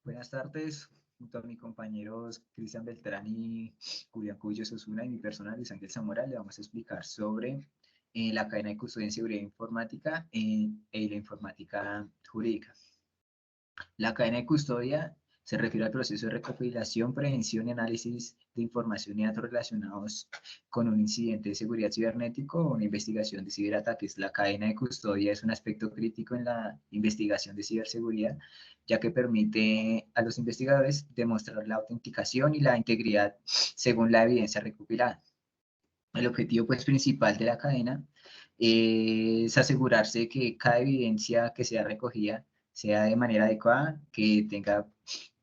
Buenas tardes, junto a mis compañeros Cristian Beltrán y Julián Cubillos Osuna y mi persona Luis Ángel Zamora, le vamos a explicar sobre la cadena de custodia en seguridad informática y la informática jurídica. La cadena de custodia se refiere al proceso de recopilación, prevención y análisis de información y datos relacionados con un incidente de seguridad cibernético o una investigación de ciberataques. La cadena de custodia es un aspecto crítico en la investigación de ciberseguridad, ya que permite a los investigadores demostrar la autenticación y la integridad según la evidencia recopilada. El objetivo pues, principal de la cadena es asegurarse de que cada evidencia que sea recogida sea de manera adecuada, que tenga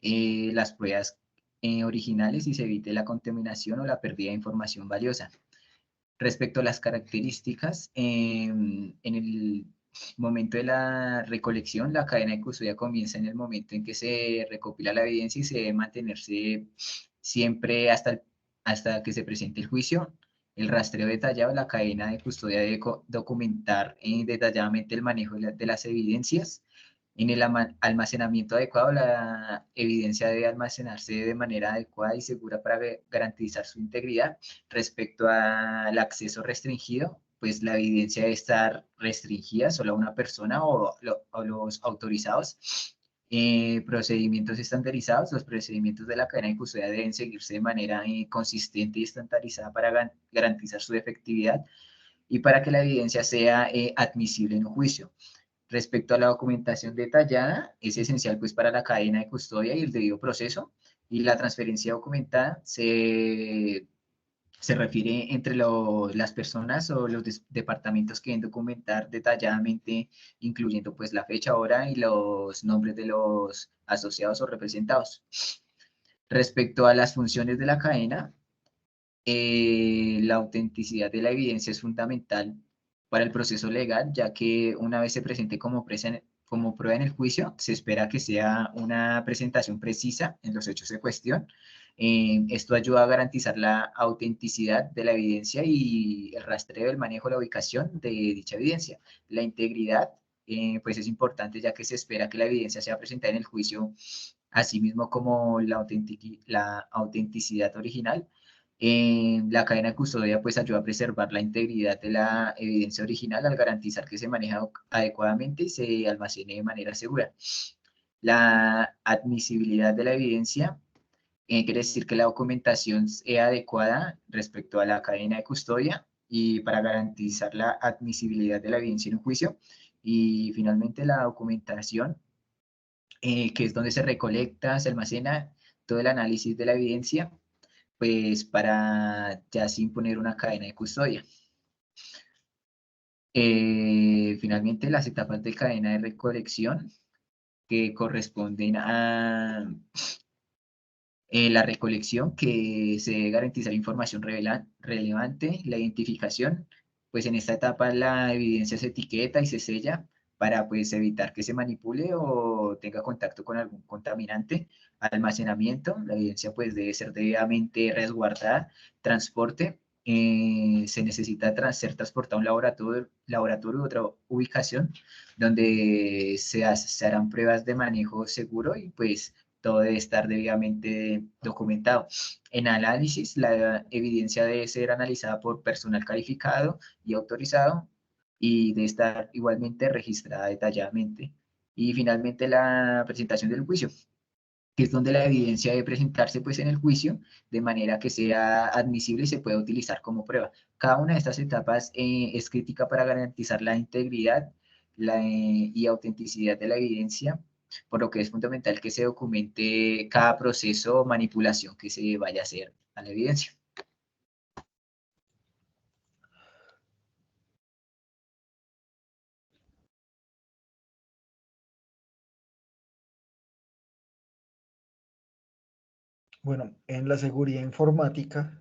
las pruebas originales y se evite la contaminación o la pérdida de información valiosa. Respecto a las características, en el momento de la recolección, la cadena de custodia comienza en el momento en que se recopila la evidencia y se debe mantenerse siempre hasta que se presente el juicio. El rastreo detallado, la cadena de custodia debe documentar detalladamente el manejo de las evidencias. En el almacenamiento adecuado, la evidencia debe almacenarse de manera adecuada y segura para garantizar su integridad. Respecto al acceso restringido, pues la evidencia debe estar restringida solo a una persona o los autorizados. Procedimientos estandarizados. Los procedimientos de la cadena de custodia deben seguirse de manera consistente y estandarizada para garantizar su efectividad y para que la evidencia sea admisible en un juicio. Respecto a la documentación detallada, es esencial pues para la cadena de custodia y el debido proceso, y la transferencia documentada se refiere entre las personas o los departamentos que deben documentar detalladamente, incluyendo pues la fecha, hora y los nombres de los asociados o representados. Respecto a las funciones de la cadena, la autenticidad de la evidencia es fundamental para el proceso legal, ya que una vez se presente como prueba en el juicio, se espera que sea una presentación precisa en los hechos de cuestión. Esto ayuda a garantizar la autenticidad de la evidencia y el rastreo del manejo, la ubicación de dicha evidencia. La integridad, pues es importante, ya que se espera que la evidencia sea presentada en el juicio, así mismo como la autenticidad original. La cadena de custodia pues ayuda a preservar la integridad de la evidencia original al garantizar que se maneja adecuadamente y se almacene de manera segura. La admisibilidad de la evidencia quiere decir que la documentación sea adecuada respecto a la cadena de custodia y para garantizar la admisibilidad de la evidencia en un juicio. Y finalmente la documentación, que es donde se recolecta, se almacena todo el análisis de la evidencia pues para ya así imponer una cadena de custodia. Finalmente, las etapas de cadena de recolección que corresponden a la recolección, que se debe garantizar información relevante, la identificación, pues en esta etapa la evidencia se etiqueta y se sella para pues evitar que se manipule o tenga contacto con algún contaminante. Almacenamiento, la evidencia pues debe ser debidamente resguardada. Transporte, se necesita ser transportada a un laboratorio u otra ubicación donde se harán pruebas de manejo seguro y pues todo debe estar debidamente documentado. En análisis, la evidencia debe ser analizada por personal calificado y autorizado y debe estar igualmente registrada detalladamente. Y finalmente la presentación del juicio, que es donde la evidencia debe presentarse pues en el juicio de manera que sea admisible y se pueda utilizar como prueba. Cada una de estas etapas es crítica para garantizar la integridad y autenticidad de la evidencia, por lo que es fundamental que se documente cada proceso o manipulación que se vaya a hacer a la evidencia. Bueno, en la seguridad informática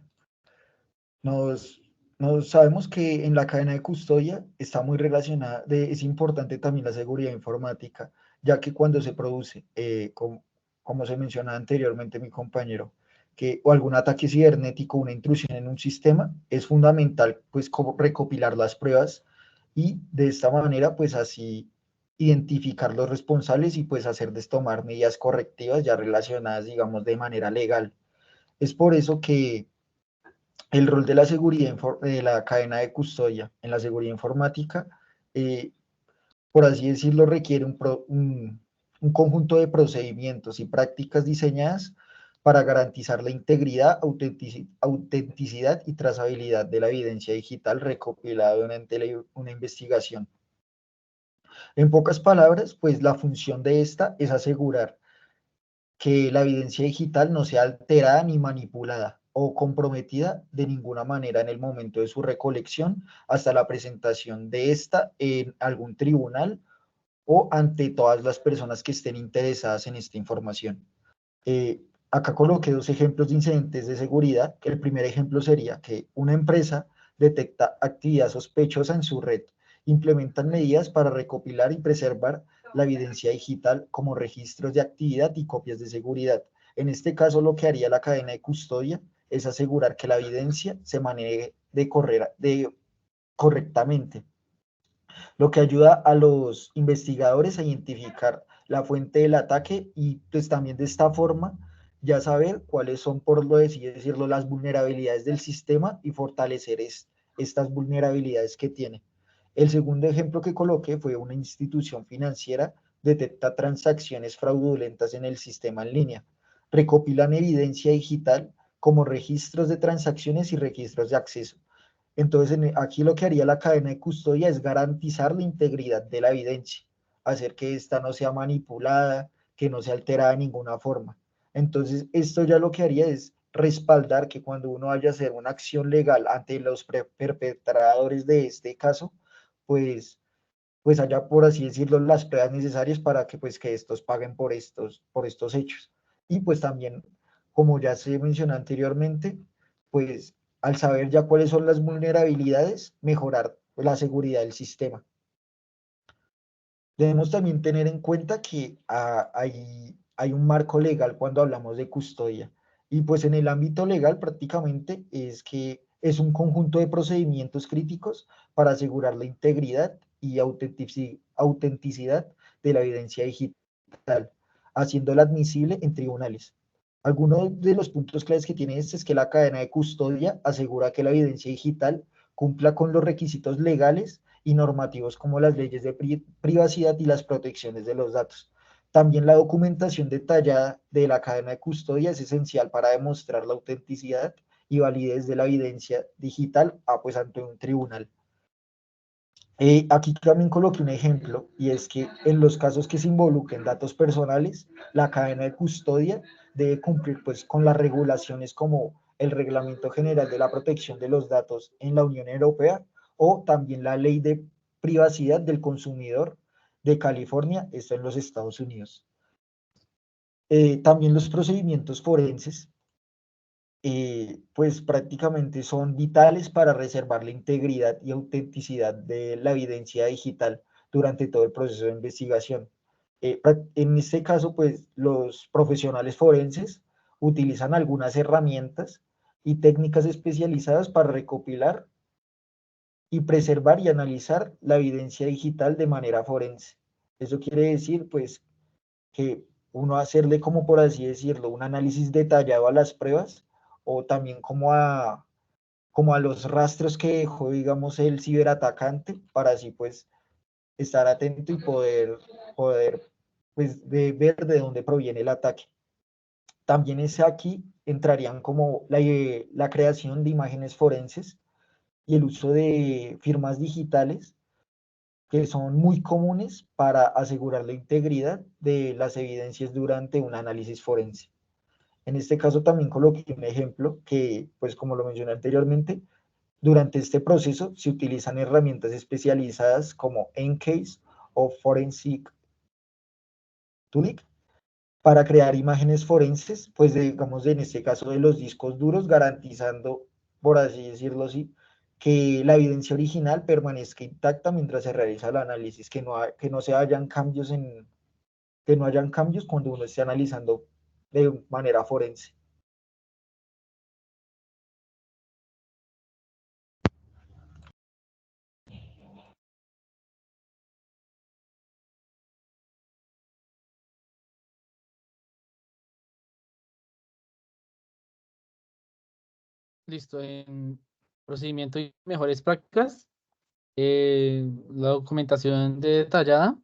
nos, nos sabemos que en la cadena de custodia está muy relacionada, es importante también la seguridad informática, ya que cuando se produce, como se mencionaba anteriormente mi compañero, que o algún ataque cibernético, una intrusión en un sistema, es fundamental pues como recopilar las pruebas y de esta manera pues así identificar los responsables y pues hacerles tomar medidas correctivas ya relacionadas, digamos, de manera legal. Es por eso que el rol de la seguridad de la cadena de custodia en la seguridad informática, eh, por así decirlo, requiere un conjunto de procedimientos y prácticas diseñadas para garantizar la integridad, autenticidad y trazabilidad de la evidencia digital recopilada durante una investigación. En pocas palabras, pues la función de esta es asegurar que la evidencia digital no sea alterada ni manipulada o comprometida de ninguna manera en el momento de su recolección hasta la presentación de esta en algún tribunal o ante todas las personas que estén interesadas en esta información. Acá coloqué dos ejemplos de incidentes de seguridad. El primer ejemplo sería que una empresa detecta actividad sospechosa en su red, implementan medidas para recopilar y preservar la evidencia digital como registros de actividad y copias de seguridad. En este caso, lo que haría la cadena de custodia es asegurar que la evidencia se maneje correctamente, lo que ayuda a los investigadores a identificar la fuente del ataque y pues también de esta forma ya saber cuáles son, por lo decirlo, las vulnerabilidades del sistema y fortalecer estas vulnerabilidades que tiene. El segundo ejemplo que coloqué fue una institución financiera detecta transacciones fraudulentas en el sistema en línea. Recopilan evidencia digital como registros de transacciones y registros de acceso. Entonces, aquí lo que haría la cadena de custodia es garantizar la integridad de la evidencia, hacer que ésta no sea manipulada, que no sea alterada de ninguna forma. Entonces, esto ya lo que haría es respaldar que cuando uno vaya a hacer una acción legal ante los perpetradores de este caso, pues, pues haya, por así decirlo, las pruebas necesarias para que, pues, que estos paguen por estos hechos. Y pues también, como ya se mencionó anteriormente, pues al saber ya cuáles son las vulnerabilidades, mejorar la seguridad del sistema. Debemos también tener en cuenta que hay un marco legal cuando hablamos de custodia. Y pues en el ámbito legal prácticamente es que es un conjunto de procedimientos críticos para asegurar la integridad y autenticidad de la evidencia digital, haciéndola admisible en tribunales. Algunos de los puntos claves que tiene este es que la cadena de custodia asegura que la evidencia digital cumpla con los requisitos legales y normativos como las leyes de privacidad y las protecciones de los datos. También la documentación detallada de la cadena de custodia es esencial para demostrar la autenticidad y validez de la evidencia digital pues, ante un tribunal. Aquí también coloqué un ejemplo y es que en los casos que se involucren datos personales, la cadena de custodia debe cumplir pues con las regulaciones como el Reglamento General de la Protección de los Datos en la Unión Europea o también la Ley de Privacidad del Consumidor de California, esto en los Estados Unidos. También los procedimientos forenses pues prácticamente son vitales para reservar la integridad y autenticidad de la evidencia digital durante todo el proceso de investigación. En este caso, pues los profesionales forenses utilizan algunas herramientas y técnicas especializadas para recopilar y preservar y analizar la evidencia digital de manera forense. Eso quiere decir, pues, que uno hacerle, como por así decirlo, un análisis detallado a las pruebas o también como a los rastros que dejó, digamos, el ciberatacante para así pues estar atento y poder pues ver de dónde proviene el ataque. También es aquí entrarían como la creación de imágenes forenses y el uso de firmas digitales que son muy comunes para asegurar la integridad de las evidencias durante un análisis forense. En este caso también coloqué un ejemplo que, pues como lo mencioné anteriormente, durante este proceso se utilizan herramientas especializadas como EnCase o Forensic Tunic para crear imágenes forenses, pues digamos en este caso de los discos duros, garantizando, por así decirlo así, que la evidencia original permanezca intacta mientras se realiza el análisis, que no se hayan cambios que no hayan cambios cuando uno esté analizando de manera forense. Listo. En procedimiento y mejores prácticas, la documentación detallada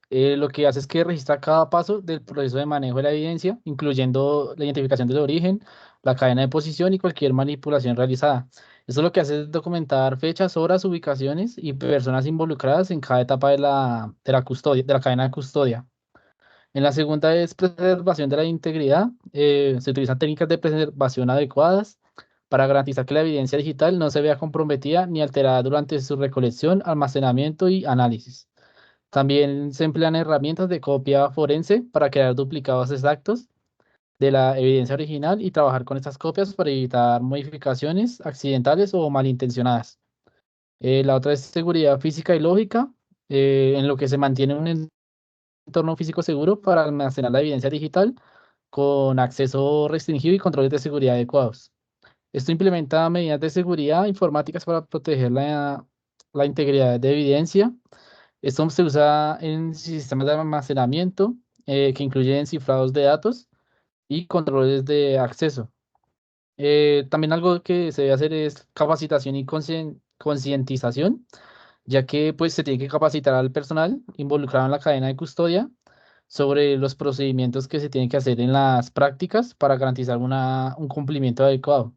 lo que hace es que registra cada paso del proceso de manejo de la evidencia, incluyendo la identificación del origen, la cadena de posición y cualquier manipulación realizada. Esto lo que hace es documentar fechas, horas, ubicaciones y personas involucradas en cada etapa de la custodia, de la cadena de custodia. En la segunda es preservación de la integridad. Se utilizan técnicas de preservación adecuadas para garantizar que la evidencia digital no se vea comprometida ni alterada durante su recolección, almacenamiento y análisis. También se emplean herramientas de copia forense para crear duplicados exactos de la evidencia original y trabajar con estas copias para evitar modificaciones accidentales o malintencionadas. La otra es seguridad física y lógica, en lo que se mantiene un entorno físico seguro para almacenar la evidencia digital con acceso restringido y controles de seguridad adecuados. Esto implementa medidas de seguridad informáticas para proteger la integridad de evidencia. Esto se usa en sistemas de almacenamiento que incluyen cifrados de datos y controles de acceso. También algo que se debe hacer es capacitación y concientización, ya que pues, se tiene que capacitar al personal involucrado en la cadena de custodia sobre los procedimientos que se tienen que hacer en las prácticas para garantizar un cumplimiento adecuado.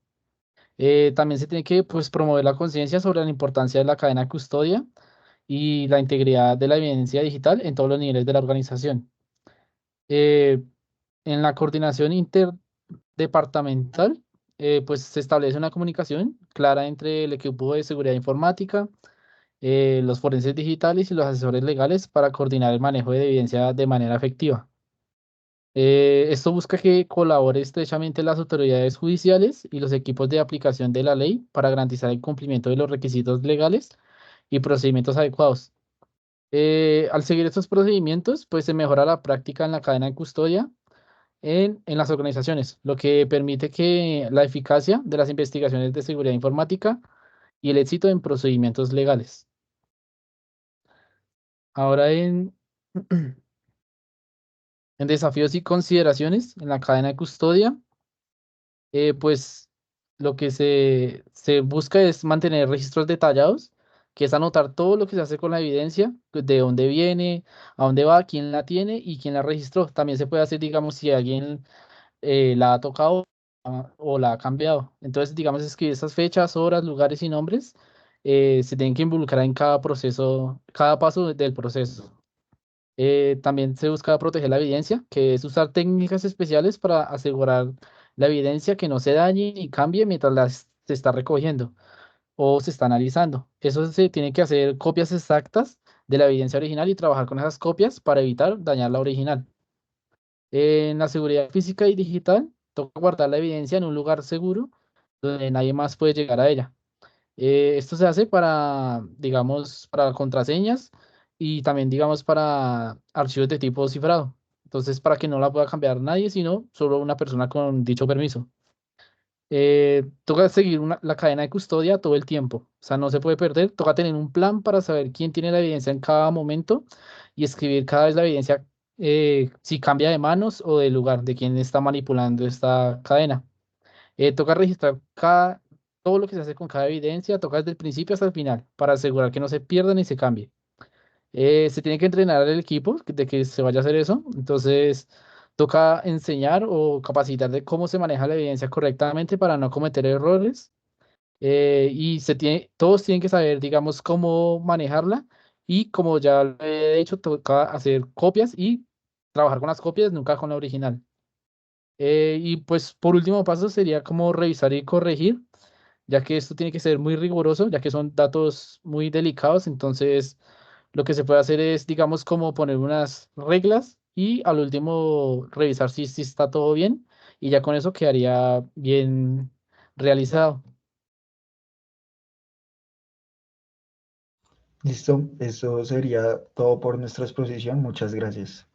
También se tiene que pues, promover la conciencia sobre la importancia de la cadena de custodia y la integridad de la evidencia digital en todos los niveles de la organización. Eh, en la coordinación interdepartamental, pues se establece una comunicación clara entre el equipo de seguridad informática, los forenses digitales y los asesores legales para coordinar el manejo de evidencia de manera efectiva. Esto busca que colabore estrechamente las autoridades judiciales y los equipos de aplicación de la ley para garantizar el cumplimiento de los requisitos legales y procedimientos adecuados. Al seguir estos procedimientos, pues se mejora la práctica en la cadena de custodia en las organizaciones, lo que permite que la eficacia de las investigaciones de seguridad informática y el éxito en procedimientos legales. Ahora en desafíos y consideraciones en la cadena de custodia, pues lo que se busca es mantener registros detallados, que es anotar todo lo que se hace con la evidencia, pues, de dónde viene, a dónde va, quién la tiene y quién la registró. También se puede hacer, digamos, si alguien la ha tocado o la ha cambiado. Entonces, digamos, escribir esas fechas, horas, lugares y nombres se tienen que involucrar en cada proceso, cada paso del proceso. También se busca proteger la evidencia, que es usar técnicas especiales para asegurar la evidencia que no se dañe ni cambie mientras se está recogiendo o se está analizando. Eso se tiene que hacer copias exactas de la evidencia original y trabajar con esas copias para evitar dañar la original. En la seguridad física y digital, toca guardar la evidencia en un lugar seguro donde nadie más puede llegar a ella. Esto se hace para, digamos, para contraseñas y también, digamos, para archivos de tipo cifrado. Entonces, para que no la pueda cambiar nadie, sino solo una persona con dicho permiso. Toca seguir la cadena de custodia todo el tiempo. O sea, no se puede perder. Toca tener un plan para saber quién tiene la evidencia en cada momento y escribir cada vez la evidencia si cambia de manos o de lugar, de quién está manipulando esta cadena. Toca registrar todo lo que se hace con cada evidencia, toca desde el principio hasta el final, para asegurar que no se pierda ni se cambie. Se tiene que entrenar al equipo de que se vaya a hacer eso, entonces toca enseñar o capacitar de cómo se maneja la evidencia correctamente para no cometer errores. Todos tienen que saber, digamos, cómo manejarla y como ya lo he dicho, toca hacer copias y trabajar con las copias, nunca con la original. Y pues por último paso sería como revisar y corregir, ya que esto tiene que ser muy riguroso, ya que son datos muy delicados, entonces lo que se puede hacer es, digamos, como poner unas reglas y al último revisar si está todo bien y ya con eso quedaría bien realizado. Listo, eso sería todo por nuestra exposición. Muchas gracias.